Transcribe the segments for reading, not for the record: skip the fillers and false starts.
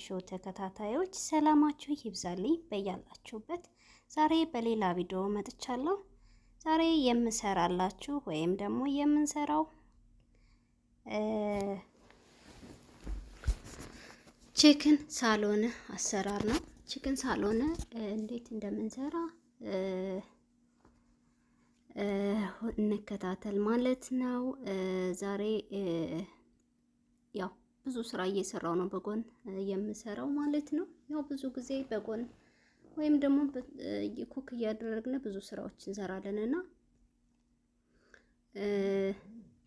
ሾው ተከታታዮች ሰላማችሁ ይብዛልኝ በያላችሁበት። ዛሬ በሌላ ቪዲዮ መጥቻለሁ። ዛሬ የምሰራላችሁ ወይም ደግሞ የምንሰራው ቺክን ሳሎን አሰራር ነው። ቺክን ሳሎን እንዴት እንደምንሰራ እንከታተል ማለት ነው። ዛሬ ያው ብዙ ስራ እየሰራው ነው በጎን የምሰራው ማለት ነው። ያው ብዙ ጊዜ በጎን ወይም ደግሞ ኩክ እያደረግን ብዙ ስራዎች እንሰራለን እና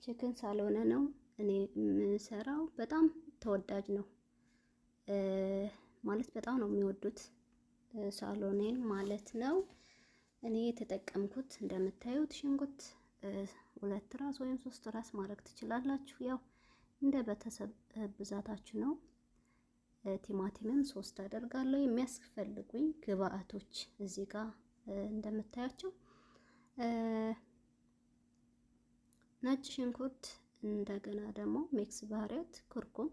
ቺክን ሳሎን ነው እኔ የምሰራው። በጣም ተወዳጅ ነው ማለት በጣም ነው የሚወዱት ሳሎኔን ማለት ነው። እኔ የተጠቀምኩት እንደምታዩት ሽንኩርት 2 ራስ ወይም 3 ራስ ማድረግ ትችላላችሁ። ያው እንደ ቤተሰብ ብዛታችሁ ነው። ቲማቲምም 3 አደርጋለሁ። የሚያስፈልጉኝ ግብአቶች እዚህ ጋር እንደምታያቸው ነጭ ሽንኩርት፣ እንደገና ደግሞ ሚክስ ባህሪያት፣ ኩርኩም፣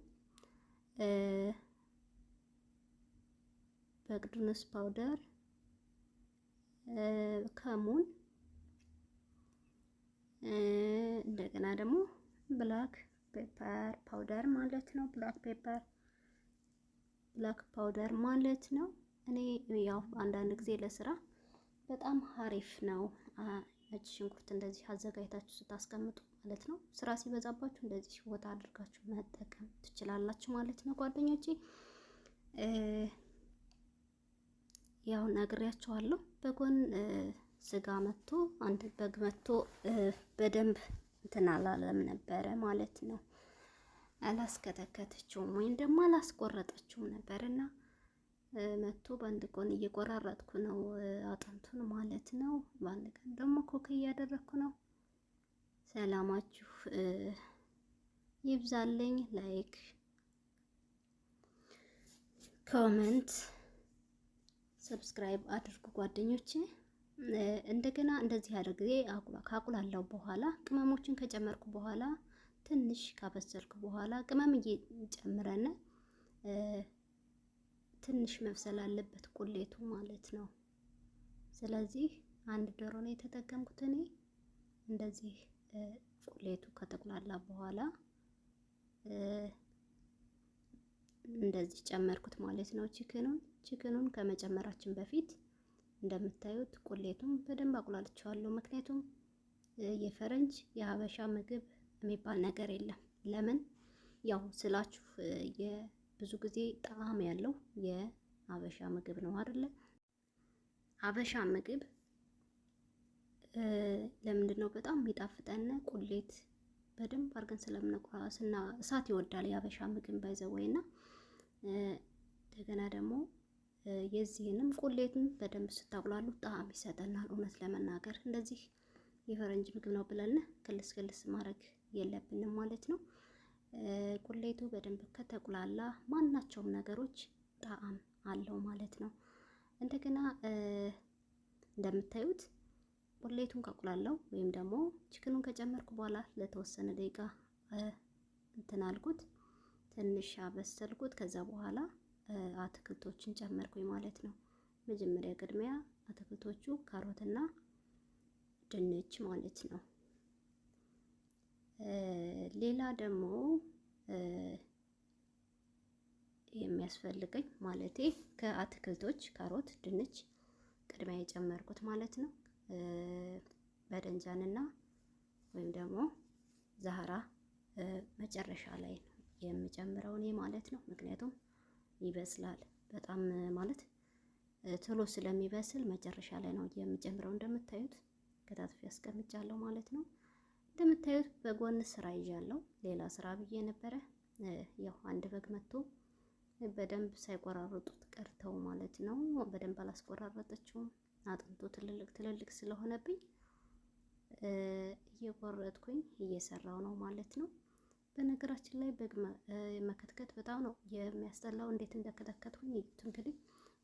በቅዱንስ ፓውደር፣ ከሙን፣ እንደገና ደግሞ ብላክ ፔፐር ፓውደር ማለት ነው። ብላክ ፓውደር ማለት ነው። እኔ ያው አንዳንድ ጊዜ ለስራ በጣም ሀሪፍ ነው ነጭ ሽንኩርት እንደዚህ አዘጋጅታችሁ ስታስቀምጡ ማለት ነው። ስራ ሲበዛባችሁ እንደዚህ ወጣ አድርጋችሁ መጠቀም ትችላላችሁ ማለት ነው ጓደኞቼ። ያው ነግሬያችኋለሁ። በጎን ስጋ መጥቶ አንድ በግ መጥቶ በደንብ እንትን አላለም ነበረ ማለት ነው። አላስከተከተችውም ወይም ደግሞ አላስቆረጠችውም ነበርና መጥቶ በአንድ ጎን እየቆራረጥኩ ነው አጥንቱን ማለት ነው። በአንድ ቀን ደግሞ ኮክ እያደረግኩ ነው። ሰላማችሁ ይብዛልኝ። ላይክ፣ ኮሜንት፣ ሰብስክራይብ አድርጉ ጓደኞቼ። እንደገና እንደዚህ አድርጌ ካቁላላው በኋላ ቅመሞችን ከጨመርኩ በኋላ ትንሽ ካበሰልኩ በኋላ ቅመም እየጨመረን ትንሽ መብሰል አለበት ቁሌቱ ማለት ነው። ስለዚህ አንድ ዶሮ ነው የተጠቀምኩት እኔ። እንደዚህ ቁሌቱ ከተቁላላ በኋላ እንደዚህ ጨመርኩት ማለት ነው ቺክኑን ከመጨመራችን በፊት እንደምታዩት ቁሌቱን በደንብ አቁላልቸዋለሁ። ምክንያቱም የፈረንጅ የሀበሻ ምግብ የሚባል ነገር የለም። ለምን ያው ስላችሁ ብዙ ጊዜ ጣዕም ያለው የሀበሻ ምግብ ነው አይደለ? ሀበሻ ምግብ ለምንድን ነው በጣም የሚጣፍጠን? ቁሌት በደንብ አድርገን ስለምንቆራስና እሳት ይወዳል የሀበሻ ምግብ ባይዘወይና እንደገና ደግሞ የዚህንም ቁሌትን በደንብ ስታቁላሉ ጣዕም ይሰጠናል። እውነት ለመናገር እንደዚህ የፈረንጅ ምግብ ነው ብለን ክልስ ማድረግ የለብንም ማለት ነው። ቁሌቱ በደንብ ከተቁላላ ማናቸውም ነገሮች ጣዕም አለው ማለት ነው። እንደገና እንደምታዩት ቁሌቱን ካቁላላው ወይም ደግሞ ቺክኑን ከጨመርኩ በኋላ ለተወሰነ ደቂቃ እንትን አልኩት፣ ትንሽ አበሰልኩት። ከዛ በኋላ አትክልቶችን ጨመርኩኝ ማለት ነው። መጀመሪያ ቅድሚያ አትክልቶቹ ካሮትና ድንች ማለት ነው። ሌላ ደግሞ የሚያስፈልገኝ ማለቴ ከአትክልቶች ካሮት፣ ድንች ቅድሚያ የጨመርኩት ማለት ነው። በደንጃንና ወይም ደግሞ ዛህራ መጨረሻ ላይ ነው የምጨምረው እኔ ማለት ነው። ምክንያቱም ይበስላል በጣም ማለት ቶሎ ስለሚበስል መጨረሻ ላይ ነው የምጨምረው። እንደምታዩት ከታትፊ ያስቀምጫለሁ ማለት ነው። እንደምታዩት በጎን ስራ ይዣለሁ። ሌላ ስራ ብዬ ነበረ። ያው አንድ በግ መጥቶ በደንብ ሳይቆራረጡት ቀርተው ማለት ነው። በደንብ አላስቆራረጠችውም። አጥንቱ ትልልቅ ስለሆነብኝ እየቆረጥኩኝ እየሰራው ነው ማለት ነው። በነገራችን ላይ በግ መከትከት በጣም ነው የሚያስጠላው። እንዴት እንደከተከትኩኝ እንግዲህ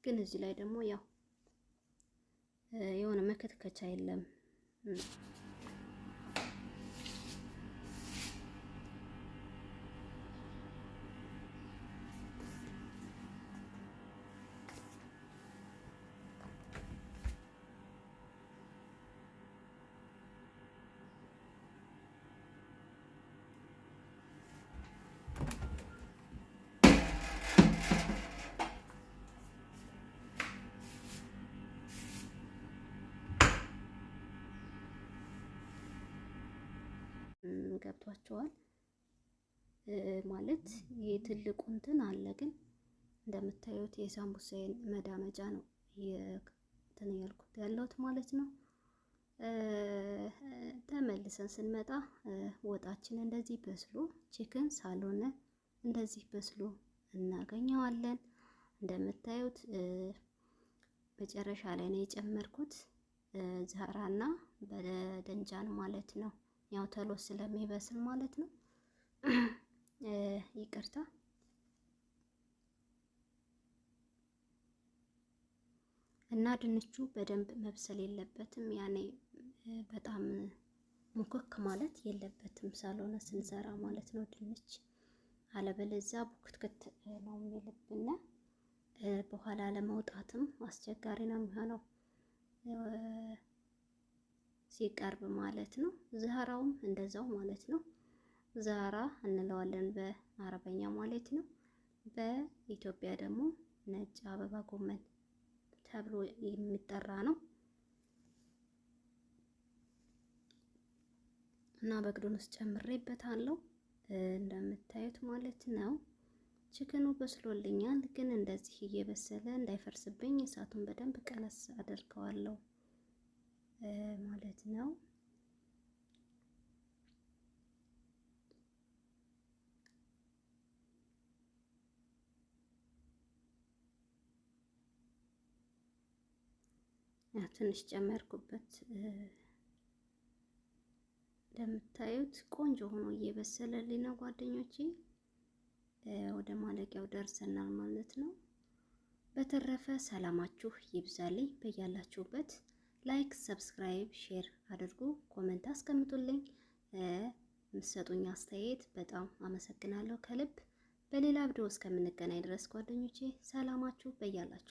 ግን እዚህ ላይ ደግሞ ያው የሆነ መከትከቻ የለም። ገብቷቸዋል ማለት ይሄ ትልቁ እንትን አለ፣ ግን እንደምታዩት የሳምቡሳዬን መዳመጫ ነው እንትን ያልኩት ያለሁት ማለት ነው። ተመልሰን ስንመጣ ወጣችን እንደዚህ በስሎ ቺክን ሳሎነ እንደዚህ በስሎ እናገኘዋለን። እንደምታዩት መጨረሻ ላይ ነው የጨመርኩት ዛራና በደንጃን ማለት ነው። ያው ተሎ ስለሚበስል ማለት ነው። ይቅርታ እና ድንቹ በደንብ መብሰል የለበትም። ያኔ በጣም ሙክክ ማለት የለበትም ሳሎነ ስንሰራ ማለት ነው ድንች። አለበለዚያ ቡክትክት ነው የሚልብና በኋላ ለመውጣትም አስቸጋሪ ነው የሚሆነው ሲቀርብ ማለት ነው። ዛራውም እንደዛው ማለት ነው። ዛራ እንለዋለን በአረበኛ ማለት ነው። በኢትዮጵያ ደግሞ ነጭ አበባ ጎመን ተብሎ የሚጠራ ነው እና በግዱን ውስጥ ጨምሬበታለሁ እንደምታዩት ማለት ነው። ቺክኑ በስሎልኛል፣ ግን እንደዚህ እየበሰለ እንዳይፈርስብኝ እሳቱን በደንብ ቀነስ አድርገዋለሁ ማለት ነው። ትንሽ ጨመርኩበት። እንደምታዩት ቆንጆ ሆኖ እየበሰለልኝ ነው ጓደኞቼ። ወደ ማለቂያው ደርሰናል ማለት ነው። በተረፈ ሰላማችሁ ይብዛልኝ በያላችሁበት። ላይክ፣ ሰብስክራይብ፣ ሼር አድርጉ፣ ኮሜንት አስቀምጡልኝ። የምትሰጡኝ አስተያየት በጣም አመሰግናለሁ ከልብ። በሌላ ቪዲዮ እስከምንገናኝ ድረስ ጓደኞቼ ሰላማችሁ በያላችሁ